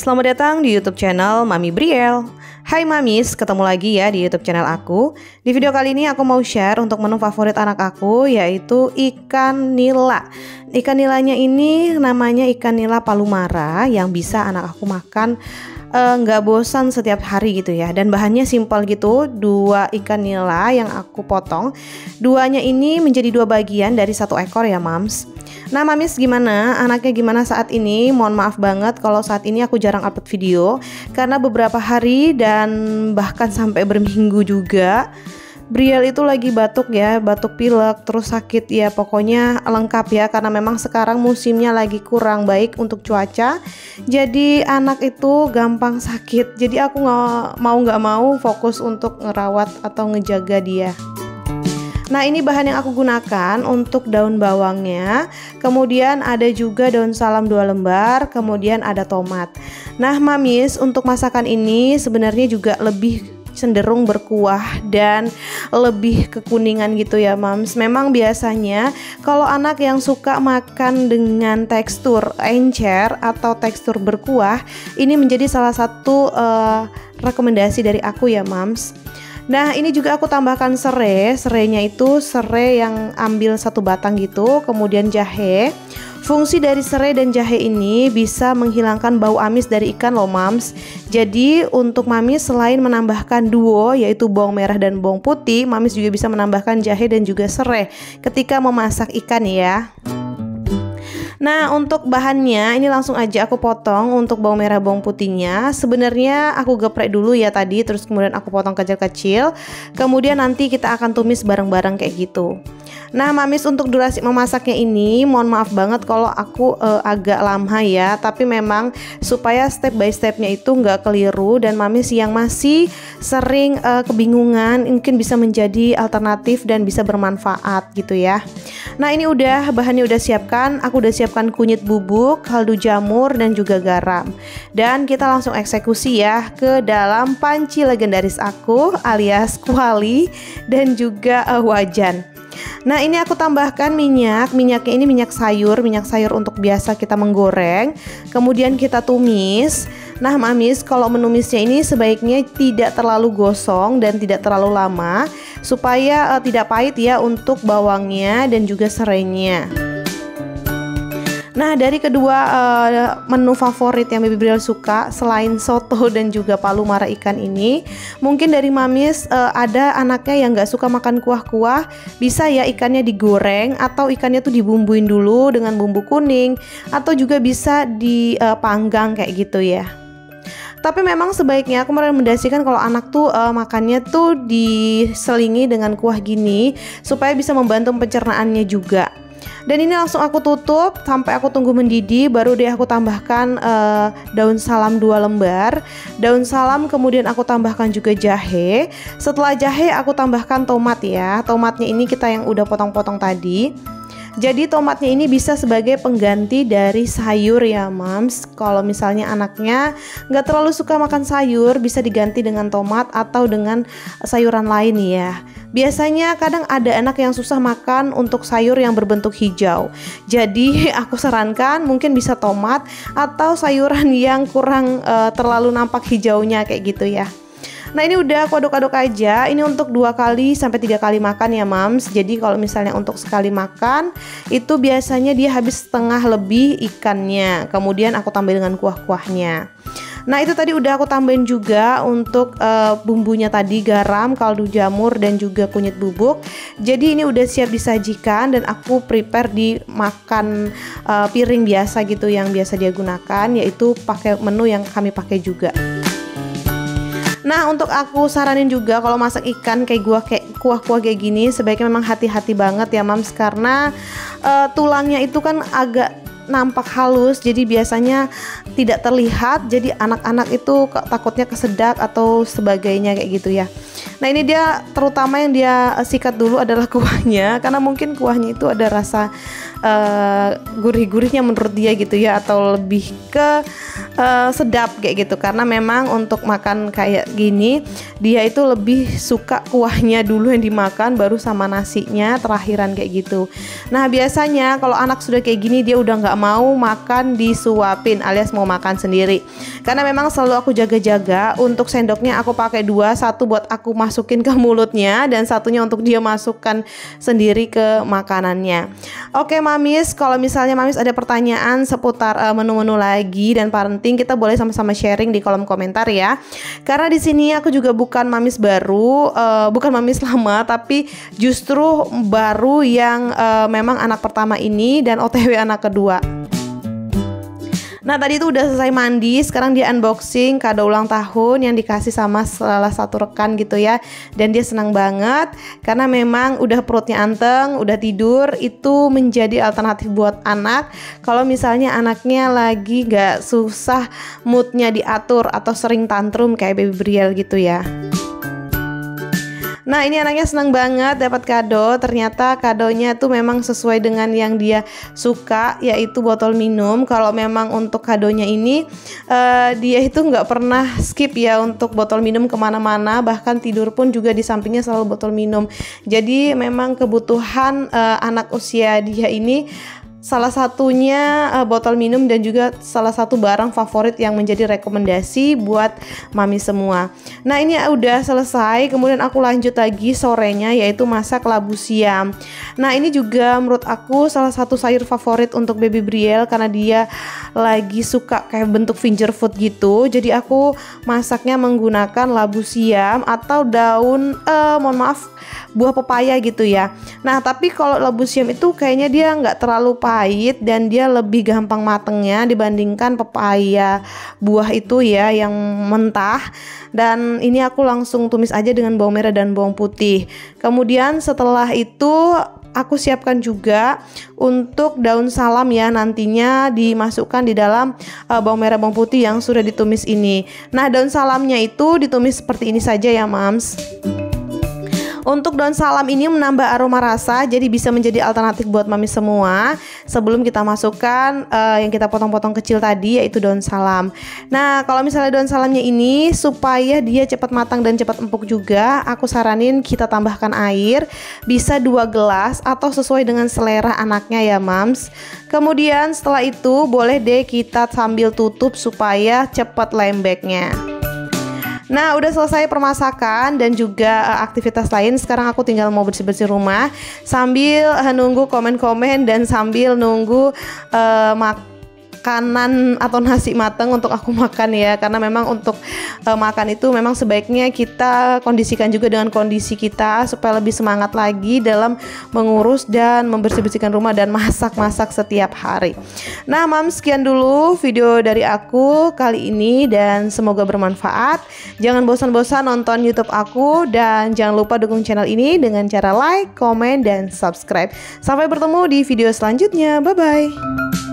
Selamat datang di YouTube channel Mami Briel. Hai Mamis, ketemu lagi ya di YouTube channel aku. Di video kali ini aku mau share untuk menu favorit anak aku, yaitu ikan nila. Ikan nilanya ini namanya ikan nila palumara yang bisa anak aku makan nggak bosan setiap hari gitu ya. Dan bahannya simpel gitu, 2 ikan nila yang aku potong. Duanya ini menjadi 2 bagian dari 1 ekor ya Mams. Nah Mamis, gimana? Anaknya gimana saat ini? Mohon maaf banget kalau saat ini aku jarang upload video karena beberapa hari dan bahkan sampai berminggu juga Briel itu lagi batuk ya, batuk pilek, terus sakit ya, pokoknya lengkap ya, karena memang sekarang musimnya lagi kurang baik untuk cuaca. Jadi anak itu gampang sakit. Jadi aku nggak mau fokus untuk ngerawat atau ngejaga dia. Nah, ini bahan yang aku gunakan untuk daun bawangnya. Kemudian ada juga daun salam 2 lembar, kemudian ada tomat. Nah, Mamis, untuk masakan ini sebenarnya juga lebih cenderung berkuah dan lebih kekuningan gitu ya Mams. Memang biasanya kalau anak yang suka makan dengan tekstur encer atau tekstur berkuah, ini menjadi salah satu rekomendasi dari aku ya Mams. Nah, ini juga aku tambahkan serai. Serainya itu serai yang ambil 1 batang gitu, kemudian jahe. Fungsi dari serai dan jahe ini bisa menghilangkan bau amis dari ikan loh Mams. Jadi untuk Mamis selain menambahkan duo yaitu bawang merah dan bawang putih, Mamis juga bisa menambahkan jahe dan juga serai ketika memasak ikan ya. Nah, untuk bahannya ini langsung aja aku potong. Untuk bawang merah bawang putihnya sebenarnya aku geprek dulu ya tadi, terus kemudian aku potong kecil-kecil. Kemudian nanti kita akan tumis bareng-bareng kayak gitu. Nah Mamis, untuk durasi memasaknya ini mohon maaf banget kalau aku agak lama ya, tapi memang supaya step by stepnya itu nggak keliru, dan Mamis yang masih sering kebingungan mungkin bisa menjadi alternatif dan bisa bermanfaat gitu ya. Nah, ini udah bahannya udah siapkan. Aku udah siapkan kunyit bubuk, kaldu jamur dan juga garam. Dan kita langsung eksekusi ya ke dalam panci legendaris aku alias kuali dan juga wajan. Nah, ini aku tambahkan minyak. Minyaknya ini minyak sayur untuk biasa kita menggoreng. Kemudian kita tumis. Nah Mamis, kalau menumisnya ini sebaiknya tidak terlalu gosong dan tidak terlalu lama, supaya tidak pahit ya untuk bawangnya dan juga serainya. Nah, dari kedua menu favorit yang Baby Briel suka selain soto dan juga palumara ikan ini, mungkin dari Mamis ada anaknya yang nggak suka makan kuah-kuah, bisa ya ikannya digoreng atau ikannya tuh dibumbuin dulu dengan bumbu kuning, atau juga bisa dipanggang kayak gitu ya. Tapi memang sebaiknya aku merekomendasikan kalau anak tuh makannya tuh diselingi dengan kuah gini supaya bisa membantu pencernaannya juga. Dan ini langsung aku tutup sampai aku tunggu mendidih, baru deh aku tambahkan daun salam 2 lembar. Daun salam kemudian aku tambahkan juga jahe. Setelah jahe aku tambahkan tomat ya. Tomatnya ini kita yang udah potong-potong tadi. Jadi tomatnya ini bisa sebagai pengganti dari sayur ya Mams. Kalau misalnya anaknya nggak terlalu suka makan sayur, bisa diganti dengan tomat atau dengan sayuran lain ya. Biasanya kadang ada anak yang susah makan untuk sayur yang berbentuk hijau. Jadi aku sarankan mungkin bisa tomat atau sayuran yang kurang terlalu nampak hijaunya kayak gitu ya. Nah, ini udah aku aduk-aduk aja. Ini untuk 2 kali sampai 3 kali makan ya Mams. Jadi kalau misalnya untuk sekali makan itu biasanya dia habis setengah lebih ikannya. Kemudian aku tambah dengan kuah-kuahnya. Nah, itu tadi udah aku tambahin juga untuk bumbunya tadi, garam, kaldu jamur dan juga kunyit bubuk. Jadi ini udah siap disajikan dan aku prepare dimakan piring biasa gitu yang biasa dia gunakan, yaitu pakai menu yang kami pakai juga. Nah, untuk aku saranin juga kalau masak ikan kayak kuah-kuah kayak gini sebaiknya memang hati-hati banget ya Mams, karena tulangnya itu kan agak nampak halus, jadi biasanya tidak terlihat, jadi anak-anak itu takutnya kesedak atau sebagainya kayak gitu ya. Nah ini dia terutama yang dia sikat dulu adalah kuahnya, karena mungkin kuahnya itu ada rasa gurih-gurihnya menurut dia gitu ya, atau lebih ke sedap kayak gitu. Karena memang untuk makan kayak gini dia itu lebih suka kuahnya dulu yang dimakan, baru sama nasinya terakhiran kayak gitu. Nah biasanya kalau anak sudah kayak gini dia udah nggak mau makan disuapin alias mau makan sendiri. Karena memang selalu aku jaga-jaga untuk sendoknya aku pakai dua, satu buat aku masukin ke mulutnya dan satunya untuk dia masukkan sendiri ke makanannya. Oke Mamis, kalau misalnya Mamis ada pertanyaan seputar menu-menu lagi dan parenting, kita boleh sama-sama sharing di kolom komentar ya. Karena di sini aku juga bukan Mamis baru, bukan Mamis lama, tapi justru baru yang memang anak pertama ini dan OTW anak kedua. Nah tadi itu udah selesai mandi, sekarang dia unboxing kado ulang tahun yang dikasih sama salah satu rekan gitu ya. Dan dia senang banget karena memang udah perutnya anteng, udah tidur. Itu menjadi alternatif buat anak kalau misalnya anaknya lagi gak susah moodnya diatur atau sering tantrum kayak Baby Brielle gitu ya. Nah ini anaknya senang banget dapat kado. Ternyata kadonya tuh memang sesuai dengan yang dia suka, yaitu botol minum. Kalau memang untuk kadonya ini dia itu nggak pernah skip ya untuk botol minum kemana-mana. Bahkan tidur pun juga di sampingnya selalu botol minum. Jadi memang kebutuhan anak usia dia ini salah satunya botol minum dan juga salah satu barang favorit yang menjadi rekomendasi buat mami semua. Nah ini udah selesai, kemudian aku lanjut lagi sorenya yaitu masak labu siam. Nah ini juga menurut aku salah satu sayur favorit untuk Baby Brielle karena dia lagi suka kayak bentuk finger food gitu. Jadi aku masaknya menggunakan labu siam atau daun buah pepaya gitu ya. Nah tapi kalau labu siam itu kayaknya dia nggak terlalu pahit dan dia lebih gampang matengnya dibandingkan pepaya buah itu ya yang mentah. Dan ini aku langsung tumis aja dengan bawang merah dan bawang putih. Kemudian setelah itu aku siapkan juga untuk daun salam ya, nantinya dimasukkan di dalam bawang merah bawang putih yang sudah ditumis ini. Nah daun salamnya itu ditumis seperti ini saja ya Mams. Untuk daun salam ini menambah aroma rasa, jadi bisa menjadi alternatif buat mami semua. Sebelum kita masukkan yang kita potong-potong kecil tadi, yaitu daun salam. Nah, kalau misalnya daun salamnya ini supaya dia cepat matang dan cepat empuk juga, aku saranin kita tambahkan air, bisa 2 gelas atau sesuai dengan selera anaknya ya, Mams. Kemudian setelah itu boleh deh kita sambil tutup supaya cepat lembeknya. Nah udah selesai permasakan dan juga aktivitas lain. Sekarang aku tinggal mau bersih-bersih rumah sambil nunggu komen-komen dan sambil nunggu makanan atau nasi matang untuk aku makan ya. Karena memang untuk makan itu memang sebaiknya kita kondisikan juga dengan kondisi kita supaya lebih semangat lagi dalam mengurus dan membersih-bersihkan rumah dan masak-masak setiap hari. Nah Mams, sekian dulu video dari aku kali ini dan semoga bermanfaat. Jangan bosan-bosan nonton YouTube aku dan jangan lupa dukung channel ini dengan cara like, komen, dan subscribe. Sampai bertemu di video selanjutnya. Bye-bye.